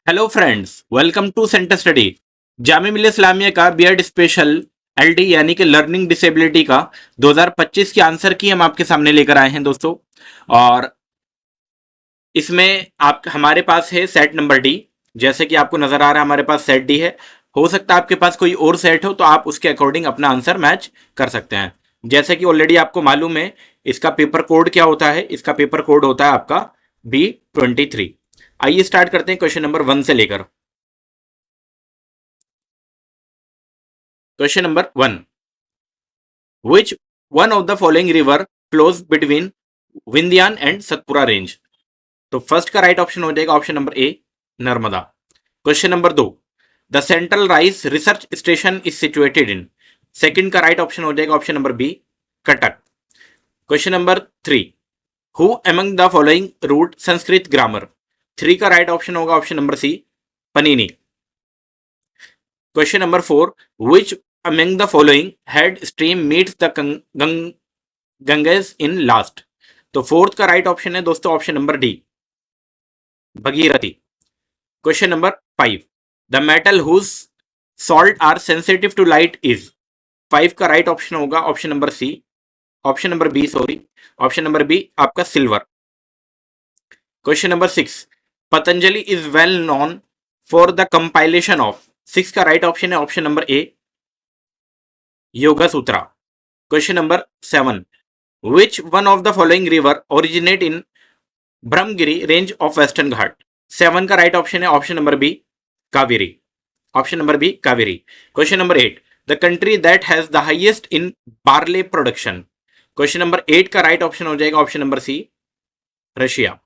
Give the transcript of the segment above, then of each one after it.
Hello friends, welcome to centre study. Jamia Millia Islamia का BEd special LD यानी कि लर्निंग डिसेबिलिटी का 2025 की आंसर की हम आपके सामने लेकर आए हैं दोस्तों। और इसमें आप हमारे पास है सेट नंबर डी। जैसे कि आपको नजर आ रहा है हमारे पास सेट डी है। हो सकता है आपके पास कोई और सेट हो तो आप उसके अकॉर्डिंग अपना आंसर मैच कर सकते हैं। जैसे कि ऑलरेडी आपको मालूम है इसका पेपर कोड क्या होता है। इसका पेपर कोड होता है आपका B23। आइए स्टार्ट करते हैं क्वेश्चन नंबर 1 से लेकर। Question number 1, which one of the following river flows between Vindhyan and Satpura range. तो फर्स्ट का राइट ऑप्शन हो जाएगा option number A, Narmada. Question number 2, the central rice research station is situated in. Second का right option हो जाएगा option number B, Cuttack. Question number 3, who among the following wrote Sanskrit grammar. Three का right option होगा option number C, पनीनी। Question number 4, which among the following head stream meets the Ganges in last। तो fourth का right option है दोस्तों option number D, Bhagirathi. Question number 5, the metal whose salt are sensitive to light is. 5 का right option होगा option number C, option number B sorry, option number B आपका silver. Question number 6, Patanjali is well known for the compilation of. 6 का right option है option number A, Yoga Sutra. Question number 7, which one of the following river originate in Brahmagiri range of Western Ghat. 7 का right option है option number B, Kaveri. Option number B, Kaveri. Question number 8, the country that has the highest in barley production. Question number 8 का right option हो जाएगा option number सी, Russia.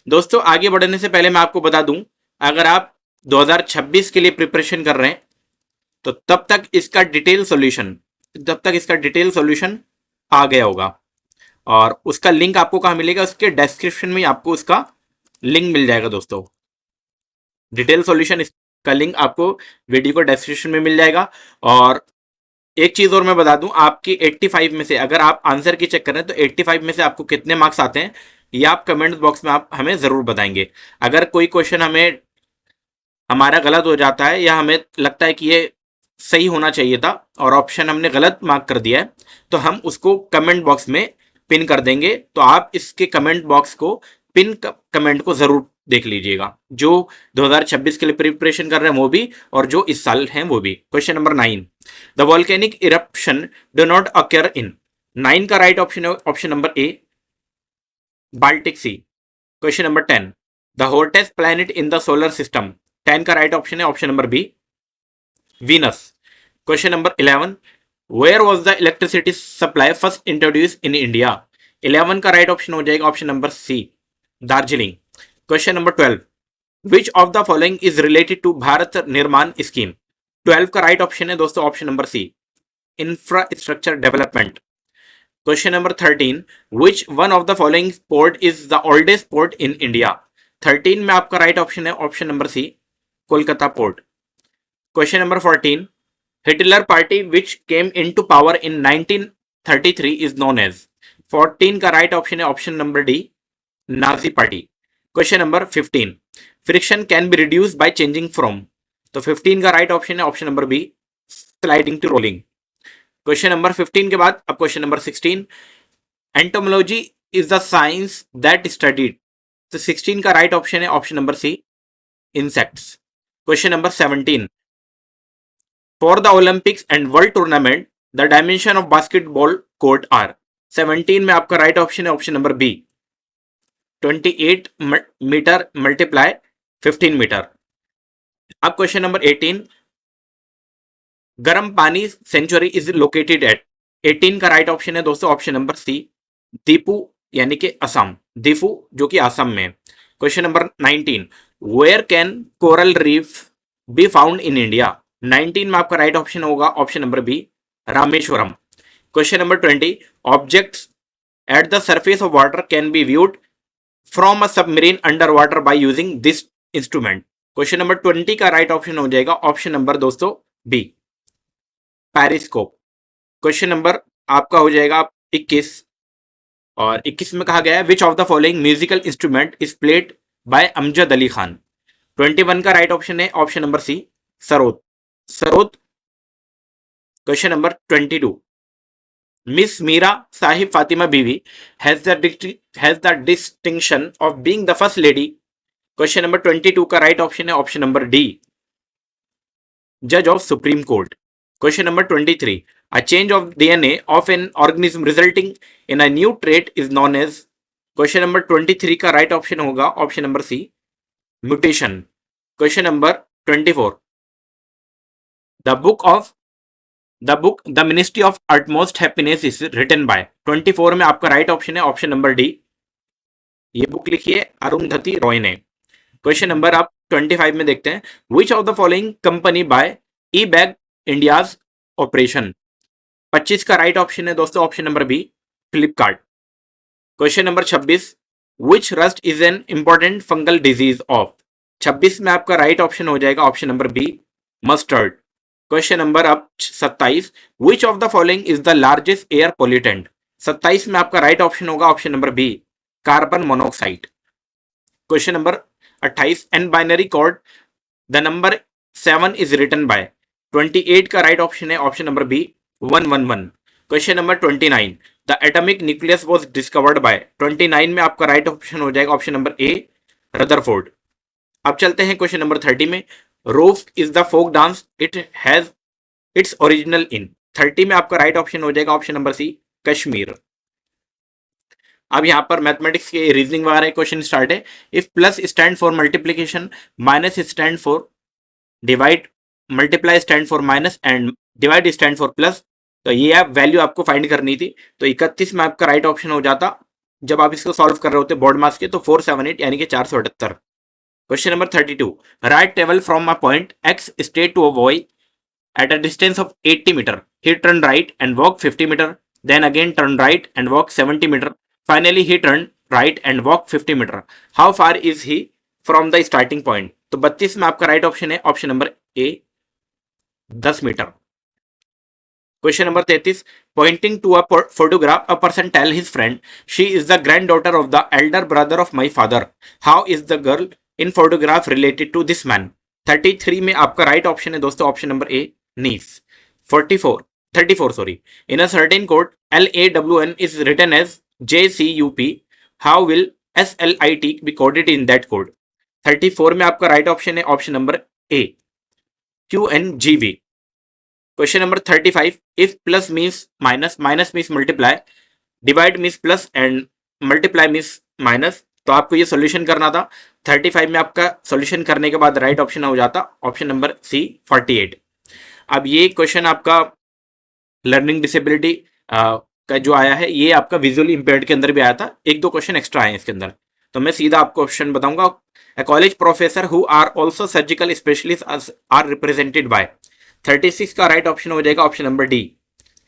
दोस्तों आगे बढ़ने से पहले मैं आपको बता दूं, अगर आप 2026 के लिए प्रिपरेशन कर रहे हैं तो तब तक इसका डिटेल सॉल्यूशन आ गया होगा। और उसका लिंक आपको कहां मिलेगा, उसके डिस्क्रिप्शन में आपको उसका लिंक मिल जाएगा दोस्तों। डिटेल सॉल्यूशन इसका लिंक आपको वीडियो को डिस्क्रिप्शन में मिल जाएगा। और एक चीज और मैं बता दूं, आपकी 85 में से अगर आप आंसर की चेक करें तो 85 में से आपको कितने मार्क्स आते हैं ये आप कमेंट बॉक्स में आप हमें जरूर बताएंगे। अगर कोई क्वेश्चन हमारा गलत हो जाता है या हमें लगता है कि ये सही होना चाहिए था और ऑप्शन हमने गलत मार्क कर दिया है तो हम उसको कमेंट बॉक्स में पिन कर देंगे। तो आप इसके कमेंट बॉक्स को पिन कमेंट को जरूर देख लीजिएगा, जो 2026 के लिए प्रिपरेशन कर रहे हैं वो भी और जो इस साल हैं वो भी। Question number 9, the volcanic eruption do not occur in. 9 का राइट ऑप्शन है option number A, Baltic Sea. Question number 10, the hottest planet in the solar system. 10 का राइट ऑप्शन है option number B, Venus. Question number 11, where was the electricity supply first introduce in India. 11 का right option हो जाएगा option number C, Darjeeling. Question number 12, which of the following is related to Bharat Nirman scheme. 12 का right option है दोस्तों option number C, infrastructure development. Question number 13, which one of the following port is the oldest port in India. 13 में आपका right option है option number C, Kolkata port. Question number 14, Hitler party which came into power in 1933 is known as. 14 का right option है option number D, Nazi party. Question number 15, friction can be reduce by changing from. तो 15 का right option है option number B, sliding to rolling. Question number 15 के बाद अब question number 16, entomology is the science that studied. तो 16 का right option है option number C, insects. Question number 17, for the Olympics and world tournament the dimension of basketball court are. 17 में आपका right option है option number B, 28 metre multiply 15 metre. अब question number 18, गर्म पानी sanctuary is located at. 18 का right option है दोस्तों option number सी, दीपू यानी कि असम, दीफू जो कि असम में। Question number 19, where can coral reef be found in India. 19 में आपका राइट ऑप्शन होगा option number B, Rameswaram. Question number 20, objects at the surface of water can be viewed from a submarine under water by using this instrument. Question number 20 का right option हो जाएगा option number दोस्तों B, periscope. Question number आपका हो जाएगा 21, और 21 में कहा गया है which of the following musical instrument is played by Amjad Ali Khan. 21 का राइट ऑप्शन है option number C, sarod. Sarod. Question number 22, miss Meera Sahib Fathima Beevi has the distinction of being the first lady. Question number 22 का राइट ऑप्शन है ऑप्शन नंबर डी, जज of Supreme Court. Question number 23, a change of DNA of an organism resulting in a new trait is known as। Question number 23 का right option होगा option number C, mutation. Question number 24, the ministry of utmost happiness is written by. 24 में आपका right option है option number D, ये book लिखी है अरुंधति रॉय ने। Question number आप 25 में देखते हैं, which of the following company buy eBay India's operation. 25 का राइट ऑप्शन है दोस्तों option number B, Flipkart. Question number 26, which rust is an important fungal disease of. 26 में आपका राइट ऑप्शन हो जाएगा option number B, mustard. Question number अब 27, which of the following is the largest air pollutant. 27 में आपका right option होगा option number B, carbon monoxide. Question number 28, in binary code the number 7 is written by. 28 का right option है option number B, 111। Question number 29, the atomic nucleus was discovered by. 29 में आपका right option हो जाएगा option number ए, Rutherford. अब चलते हैं question number 30 में, Rouf is the folk dance it has its original in. 30 में आपका राइट ऑप्शन हो जाएगा ऑप्शन नंबर सी, कश्मीर। अब यहां पर मैथमेटिक्स के रीजनिंग वगैरह क्वेश्चन स्टार्ट है। If plus stand for multiplication, minus stand for divide, multiply stand for minus and divide stand for plus, तो ये आप वैल्यू आपको फाइंड करनी थी। तो 31 में आपका राइट ऑप्शन हो जाता जब आप इसको सॉल्व कर रहे होते बोर्ड मार्क्स के, तो 478 यानी कि 478। Question number 32, right travel from a point X straight to a buoy at a distance of 80 meter. He turned right and walked 50 meter, then again turned right and walked 70 meter. Finally, he turned right and walked 50 meter. How far is he from the starting point? तो 32 में आपका right option है option number A, 10 metre. Question number 33, pointing to a photograph, a person tell his friend, she is the granddaughter of the elder brother of my father. How is the girl in photograph related to this man? 33 में आपका right option है दोस्तों option number A, niece। 34 sorry, in a certain code LAWN is written as JCUP, how will SLIT be coded in that code? 34 में आपका right option है option number A, QNGV। Question number 35, if plus means minus, minus means multiply, divide means plus and multiply means minus, तो आपको ये solution करना था। 35 में आपका सॉल्यूशन करने के बाद राइट ऑप्शन हो जाता ऑप्शन नंबर सी, 48। अब ये क्वेश्चन आपका लर्निंग डिसेबिलिटी का जो आया है, ये आपका विजुअली इंपेयर्ड के अंदर भी आया था। एक दो क्वेश्चन एक्स्ट्रा आए हैं इसके अंदर, तो मैं सीधा आपको क्वेश्चन बताऊंगा। A college professor who are also surgical specialist are represented by. 36 का राइट ऑप्शन हो जाएगा option number D.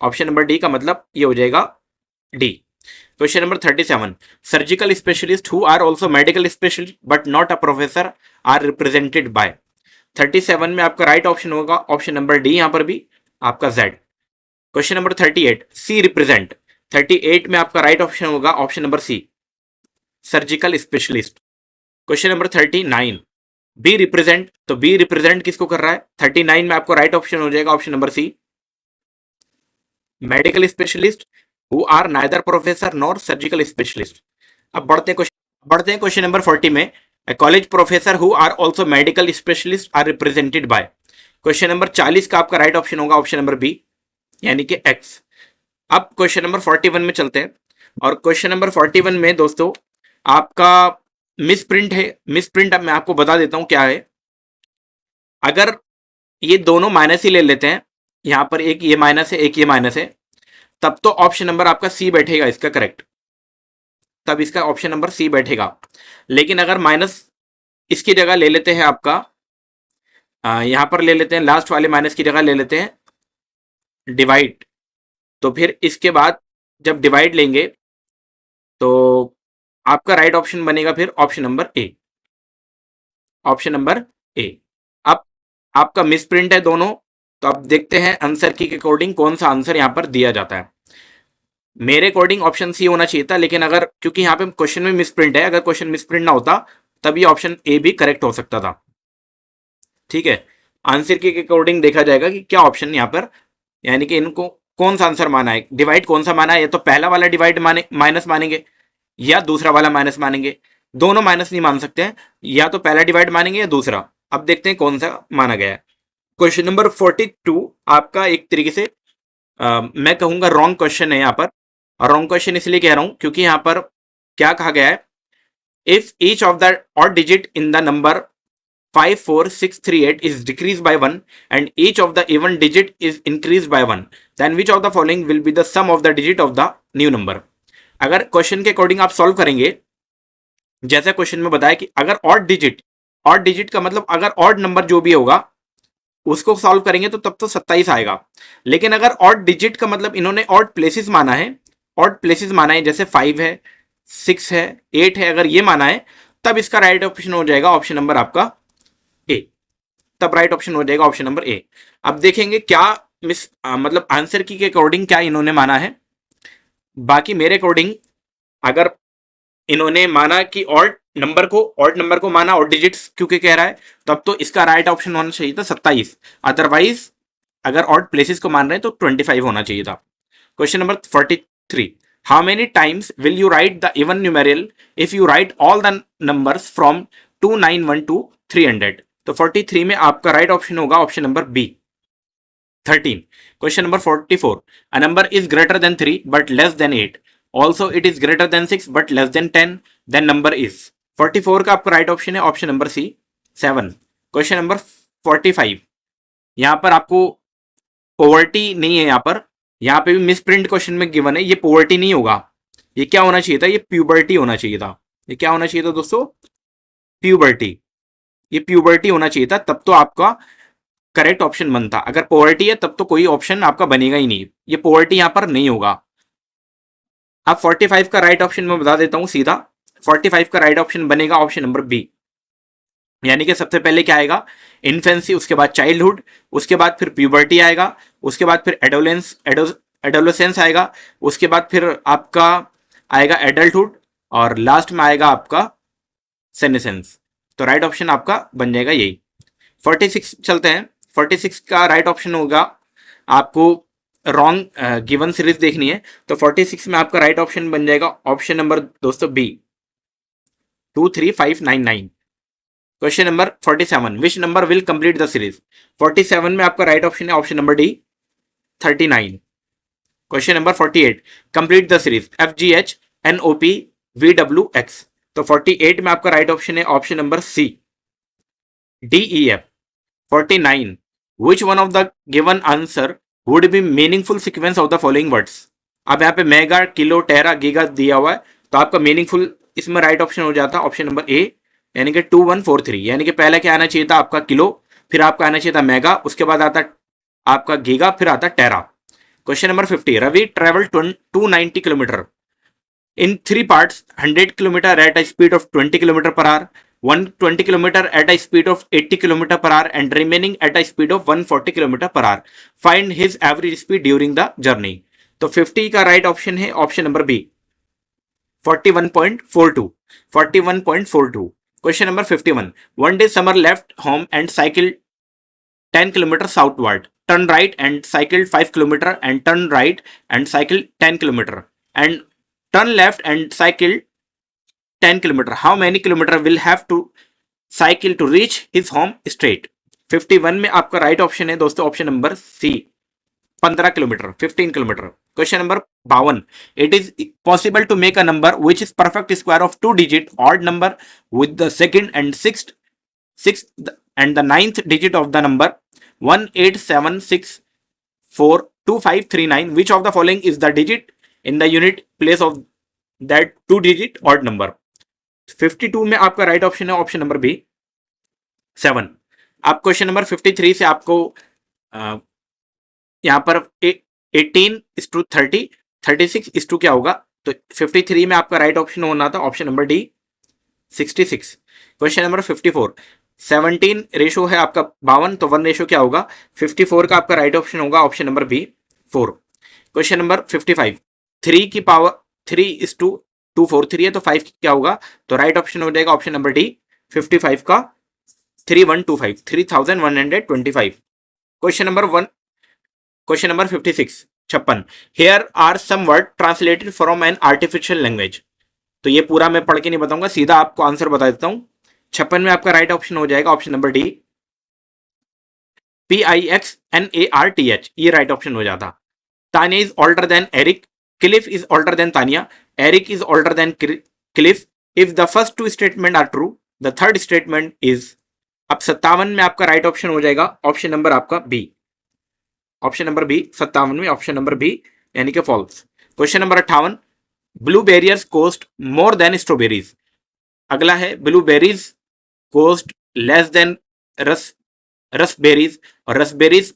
Option number D का मतलब ये हो जाएगा D. Question number 37, surgical specialist who are also medical specialist but not a professor are represented by. 37 में आपका राइट ऑप्शन होगा ऑप्शन नंबर डी, यहां पर भी आपका Z. Question number 38, C represent. 38 में आपका राइट ऑप्शन होगा option number C, surgical specialist. Question number 39, B represent, तो बी रिप्रेजेंट किसको कर रहा है? 39 में आपको राइट ऑप्शन हो जाएगा option number C, medical specialist who are neither professor nor surgical specialist. अब बढ़ते हैं क्वेश्चन नंबर 40 में, A college professor who are also medical specialists are represented by। Question number 40 का आपका राइट ऑप्शन होगा option number B, यानी कि x. अब क्वेश्चन नंबर 41 में चलते हैं, और क्वेश्चन नंबर 41 में दोस्तों आपका मिस प्रिंट है। मिस प्रिंट अब मैं आपको बता देता हूं क्या है। अगर ये दोनों माइनस ही ले लेते हैं, यहां पर एक ये माइनस है एक ये माइनस है, तब तो ऑप्शन नंबर आपका सी बैठेगा इसका करेक्ट, तब इसका ऑप्शन नंबर सी बैठेगा। लेकिन अगर माइनस इसकी जगह ले लेते हैं आपका, यहां पर ले लेते हैं लास्ट वाले माइनस की जगह ले लेते हैं डिवाइड, तो फिर इसके बाद जब डिवाइड लेंगे तो आपका राइट ऑप्शन बनेगा फिर option number A, option number ए। अब आपका मिस प्रिंट है दोनों, तो अब देखते हैं आंसर की अकॉर्डिंग कौन सा आंसर यहां पर दिया जाता है। मेरे अकॉर्डिंग ऑप्शन सी होना चाहिए था, लेकिन अगर क्योंकि यहाँ पे क्वेश्चन में मिस प्रिंट है, अगर क्वेश्चन मिस प्रिंट ना होता तब ये ऑप्शन ए भी करेक्ट हो सकता था। ठीक है, आंसर के अकॉर्डिंग देखा जाएगा कि क्या ऑप्शन यहाँ पर, यानी कि इनको कौन सा आंसर माना है, डिवाइड कौन सा माना है, या तो पहला वाला डिवाइड माने माइनस मानेंगे या दूसरा वाला माइनस मानेंगे। दोनों माइनस नहीं मान सकते हैं, या तो पहला डिवाइड मानेंगे या दूसरा। अब देखते हैं कौन सा माना गया है। क्वेश्चन नंबर 42 आपका एक तरीके से मैं कहूंगा रॉन्ग क्वेश्चन है यहाँ पर। और रॉन्ग क्वेश्चन इसलिए कह रहा हूं क्योंकि यहाँ पर क्या कहा गया है, if each of the odd digit in the number 5 4 6 3 8 is decreased by 1 and each of the even digit is increased by 1, then which of the following will be the sum of the digit of the new number। अगर question के according आप solve करेंगे, जैसे question में बताया कि अगर odd digit का मतलब अगर ऑड नंबर जो भी होगा उसको सॉल्व करेंगे तो तब तो 27 आएगा। लेकिन अगर ऑड डिजिट का मतलब इन्होंने ऑड प्लेसेस माना है, ऑड प्लेसेस माना है, जैसे 5 है, 6 है, 8 है, अगर ये माना है तब इसका राइट ऑप्शन हो जाएगा ऑप्शन नंबर आपका ए। तब राइट ऑप्शन हो जाएगा ऑप्शन नंबर ए। अब देखेंगे क्या मतलब आंसर की के अकॉर्डिंग क्या इन्होंने माना है। बाकी मेरे अकॉर्डिंग अगर इन्होंने माना कि ऑड नंबर को माना, ऑड डिजिट्स क्योंकि कह रहा है, तब तो इसका राइट ऑप्शन होना चाहिए था 27। अदरवाइज अगर ऑड प्लेसेस को मान रहे हैं तो 25 होना चाहिए था। Question number 43, how many times will you write the even numeral if you write all the numbers from 291 to 300। तो 43 में आपका राइट ऑप्शन होगा option number B 13। Question number 44, a number is greater than 3 but less than 8, also it is greater than 6 but less than 10, then number is. 44 का आपका right option है option number C 7। Question number 45, यहां पर आपको poverty नहीं है, यहां पे भी मिस प्रिंट क्वेश्चन में गिवन है, ये पॉवर्टी नहीं होगा, ये क्या होना चाहिए था, ये प्यूबर्टी होना चाहिए था। ये क्या होना चाहिए था दोस्तों, प्यूबर्टी। ये प्यूबर्टी होना चाहिए था, तब तो आपका करेक्ट ऑप्शन बनता। अगर पॉवर्टी है तब तो कोई ऑप्शन आपका बनेगा ही नहीं, ये पॉवर्टी यहां पर नहीं होगा। अब 45 का राइट ऑप्शन मैं बता देता हूं सीधा। 45 का राइट ऑप्शन बनेगा ऑप्शन नंबर बी, यानी कि सबसे पहले क्या आएगा, इन्फेंसी, उसके बाद चाइल्डहुड, उसके बाद फिर प्यूबर्टी आएगा, उसके बाद फिर एडोलेसेंस आएगा, उसके बाद फिर आपका आएगा एडल्टहुड, और लास्ट में आएगा आपका सेनेसेंस। तो राइट ऑप्शन आपका बन जाएगा यही। 46 चलते हैं। 46 का राइट ऑप्शन होगा, आपको रॉन्ग गिवन सीरीज देखनी है, तो 46 में आपका राइट ऑप्शन बन जाएगा ऑप्शन नंबर दोस्तों B 23599। Question number 47, which number will complete the series. 47 में आपका राइट ऑप्शन है option number D 39। Question number 48, complete the series FGH NOP VWX। तो 48 में आपका राइट ऑप्शन है option number C DEF। 49, which one of the given answer would be meaningful sequence of the following words। अब यहाँ पे mega, kilo, टेरा, giga दिया हुआ है, तो आपका मीनिंगफुल इसमें राइट ऑप्शन हो जाता ऑप्शन नंबर ए, यानी कि 2143। यानी कि पहले क्या आना चाहिए था आपका किलो, फिर आपका आना चाहिए था मेगा, उसके बाद आता आपका गीगा, फिर आता tera. Question number 50, Ravi travel 290 kilometre in 3 parts, 100 kilometer at a speed of 20 kilometer per hour, 120 kilometer at a speed of 80 kilometer per hour, and remaining at a speed of 140 kilometer per hour. Find his average speed during the journey। तो 50 का right option है option number B 41.42। 41.42। Question number 51, one day Summer left home and cycled 10 kilometers southward, turn right and cycled 5 kilometer, and turn right and cycled 10 kilometer, and turn left and cycle 10 kilometer। How many kilometer will have to cycle to reach his home straight। 51 में आपका right option है दोस्तों option number C 15 kilometre, 15 kilometre. Question number 52, it is possible to make a number which is perfect square of 2 digit odd number with the second and sixth and the ninth digit of the number 1876425339। which of the following is the digit in the unit place of that 2 digit odd number। 52 में आपका right option है option number B 7। आप question number 53 से आपको यहां पर 18:30, 36 क्या होगा, तो 53 में आपका राइट ऑप्शन होना था option number D 66। Question number 54, 17 ratio है आपका 52, तो 1 रेशो क्या होगा, 54 का आपका राइट ऑप्शन होगा option number B 4। Question number 55, 3 की पावर 3:243 है, तो 5 क्या होगा, तो राइट ऑप्शन हो जाएगा ऑप्शन नंबर डी 55 का 3125, 3125. Question number 56, 56. Here are some words translated from an artificial language. तो ये पूरा मैं पढ़ के नहीं बताऊंगा, सीधा आपको आंसर बता देता हूं. 56 में आपका राइट ऑप्शन हो जाएगा ऑप्शन नंबर डी, PIXNARTH. ये राइट ऑप्शन हो जाता. Tania is older than Eric, Cliff is older than Tania, Eric is older than Cliff. If the first two statement are true, the third statement is. अब 57 में आपका right option हो जाएगा option number आपका B. Option number B 57 में option number B यानी कि false. Question number 58, blueberries cost more than strawberries. अगला है ब्लूबेरीज कोस्ट लेस देन रसबेरीज, और रसबेरीज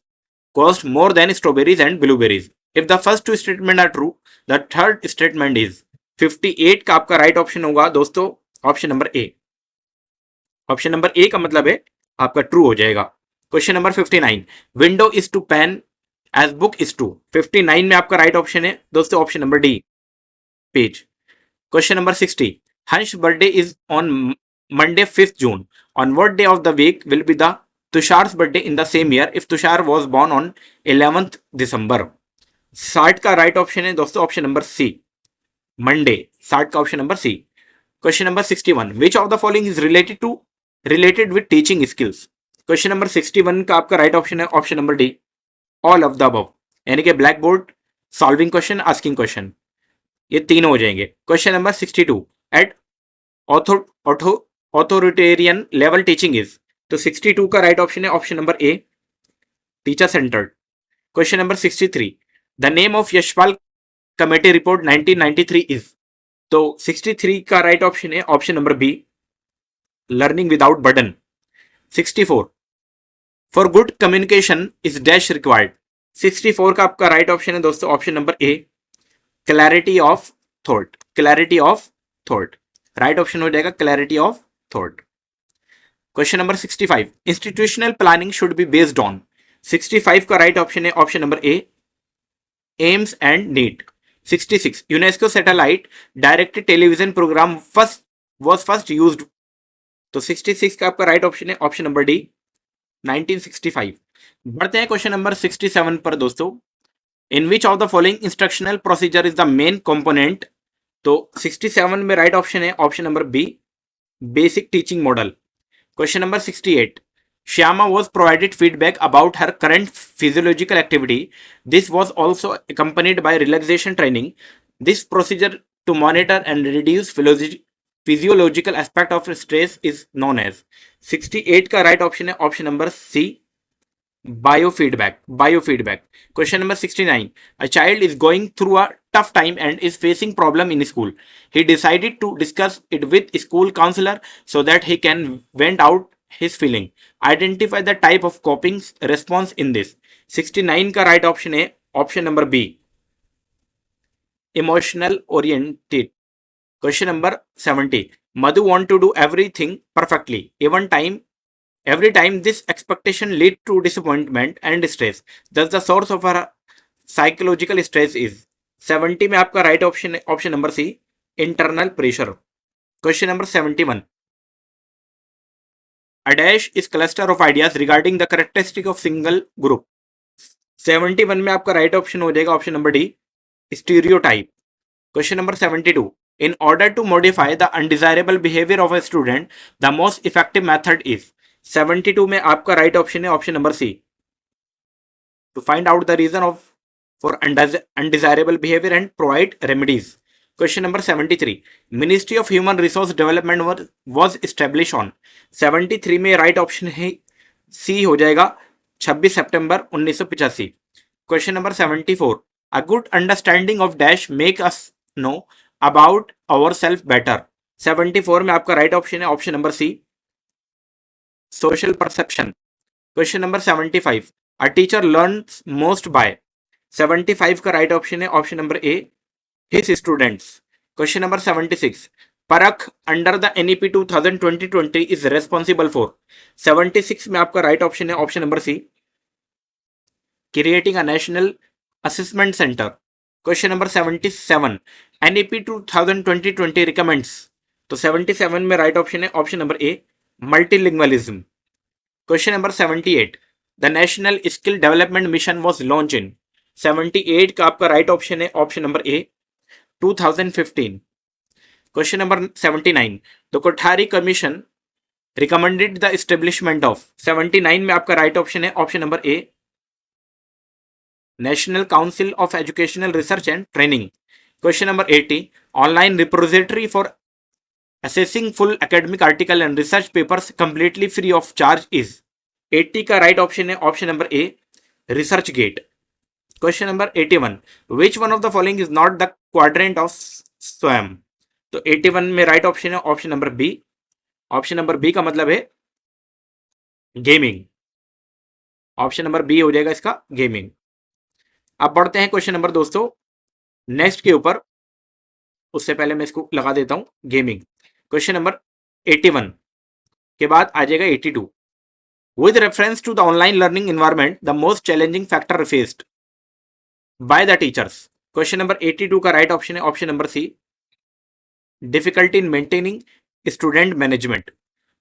cost more than strawberries and blueberries. If the first two statement are true, the third statement is. 58 का आपका right option होगा दोस्तों option number A. Option number A का मतलब है आपका ट्रू हो जाएगा. Question number 59, window is to pane as book is to. 59 में आपका राइट ऑप्शन है दोस्तों option number D, page. Question number 60, Hans birthday is on Monday 5th June. On what day of the week will be the Tushar's birthday in the same year if Tushar was born on 11th December? 60 का right option है दोस्तों option number सी, Monday. 60 का option number C. Question number 61, which of the following is related with teaching skills. Question number 61 का आपका right option है option number D, all of the above. यानी कि blackboard, solving question, asking question, ये तीनों हो जाएंगे. Question number 62, at authoritarian level teaching is. तो 62 का राइट ऑप्शन है option number A, teacher centred. Question number 63, the name of Yashpal committee report 1993 is. तो 63 का राइट ऑप्शन है option number B, learning without burden. 64, for good communication is dash required. 64 का आपका right option है दोस्तों option number A, clarity of thought. Clarity of thought right option हो जाएगा, clarity of thought. Question number 65, institutional planning should be based on. 65 का right option है option number A, aims and needs. 66, UNESCO satellite directed television programme was first used. तो 66 का आपका right option है option number D, 1965. बढ़ते हैं question number 67 पर दोस्तों. In which of the following instructional procedure is the main component. तो 67 में राइट ऑप्शन है option number B, basic teaching model. Question number 68, Shyama was provided feedback about her current physiological activity. This was also accompanied by relaxation training. This procedure to monitor and reduce physiological aspect of stress is known as. 68 का right option है option number C, biofeedback. Biofeedback. Question number 69, a child is going through a tough time and is facing problem in school. He decided to discuss it with school counselor so that he can vent out his feeling. Identify the type of coping response in this. 69 का right option है option number B, emotional oriented. Question number 70, Madhu want to do everything perfectly. Every time this expectation lead to disappointment and stress. Thus the source of her psychological stress is. 70 में आपका right option है option number C, internal pressure. Question number 71, a dash is cluster of ideas regarding the characteristic of single group. 71 में आपका right option हो जाएगा option number D, stereotype. Question number 72, in order to modify the undesirable behavior of a student, the most effective method is. 72 में आपका right option है option number C, to find out the reason of for undesirable behavior and provide remedies. Question number 73, Ministry of Human Resource Development was established on. 73 में right option है सी हो जाएगा, 26 सितंबर 1985. Question number 74, a good understanding of dash make us know about ourselves better. 74 में आपका right option है option number C, social perception. Question number 75, a teacher learns most by. 75 का right option है option number A, his students. Question number 76, Parakh under the NEP 2020 is responsible for. 76 में आपका right option है option number C, creating a national assessment centre. Question number 77, NEP 2020 recommends. तो 77 में right option है option number A, multilingualism. Question number 78, the national skill development mission was launch in 78 का आपका right option है option number A 2015। Question number 79, the Kothari commission recommended the establishment of 79 में आपका right option है option number A national council of educational research and training. Question number 80, online repository for assessing full academic article and research papers completely free of charge is 80 का right option है option number A research gate. Question number 81, which one of the following is not the quadrant of Swayam. तो 81 में right option है option number B. Option number B का मतलब है gaming. Option number B हो जाएगा इसका गेमिंग। अब बढ़ते हैं क्वेश्चन नंबर दोस्तों नेक्स्ट के ऊपर, उससे पहले मैं इसको लगा देता हूं गेमिंग। क्वेश्चन नंबर 81 के बाद आ जाएगा 82, with reference to the online learning environment the most challenging factor faced by the teachers. Question number 82 का राइट ऑप्शन है option number C difficulty in maintaining student management.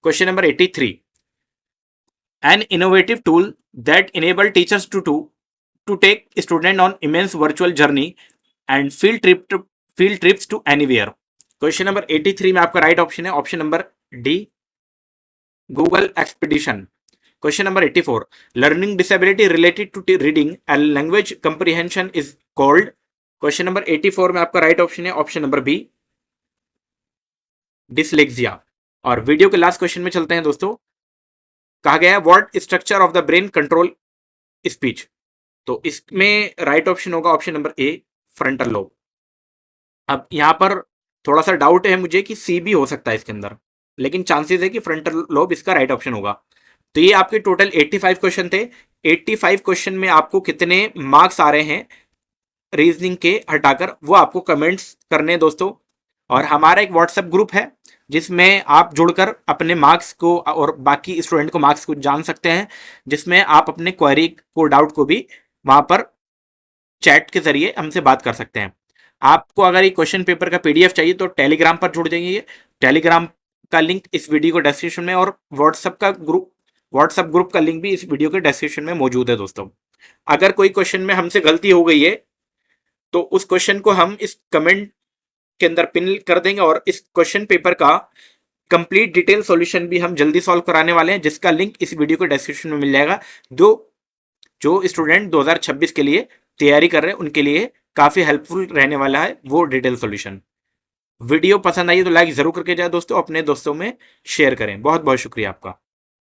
Question number 83, an innovative tool that enable teachers to take student on immense virtual journey and field trips to anywhere। Question number 83 में आपका right option है option number D Google expedition. Question number 84, learning disability related to reading and language comprehension is called. Question number 84 में आपका right option है option number B dyslexia. और video के last question में चलते हैं दोस्तों। कहा गया है what structure of the brain control speech. तो इसमें राइट ऑप्शन होगा option number A frontal lobe. अब यहां पर थोड़ा सा डाउट है मुझे कि सी भी हो सकता है इसके अंदर, लेकिन चांसेस है कि फ्रंटल लोब इसका राइट ऑप्शन होगा। तो ये आपके टोटल 85 क्वेश्चन थे। 85 क्वेश्चन में आपको कितने मार्क्स आ रहे हैं रीजनिंग के हटाकर वो आपको कमेंट्स करने हैं दोस्तों। और हमारा एक व्हाट्सएप ग्रुप है जिसमें आप जुड़कर अपने मार्क्स को और बाकी स्टूडेंट को मार्क्स को जान सकते हैं, जिसमें आप अपने क्वेरी को डाउट को भी वहां पर चैट के जरिए हमसे बात कर सकते हैं। आपको अगर ये क्वेश्चन पेपर का पीडीएफ चाहिए तो टेलीग्राम पर जुड़ जाइए। टेलीग्राम का लिंक इस वीडियो को डिस्क्रिप्शन में और व्हाट्सएप ग्रुप का लिंक भी इस वीडियो के डिस्क्रिप्शन में मौजूद है दोस्तों। अगर कोई क्वेश्चन में हमसे गलती हो गई है तो उस क्वेश्चन को हम इस कमेंट के अंदर पिन कर देंगे और इस क्वेश्चन पेपर का कंप्लीट डिटेल सॉल्यूशन भी हम जल्दी सॉल्व कराने वाले हैं, जिसका लिंक इस वीडियो के डिस्क्रिप्शन में मिल जाएगा। जो स्टूडेंट 2026 के लिए तैयारी कर रहे हैं उनके लिए काफी हेल्पफुल रहने वाला है वो डिटेल सॉल्यूशन। वीडियो पसंद आई तो लाइक जरूर करके जाए दोस्तों, अपने दोस्तों में शेयर करें। बहुत बहुत शुक्रिया आपका।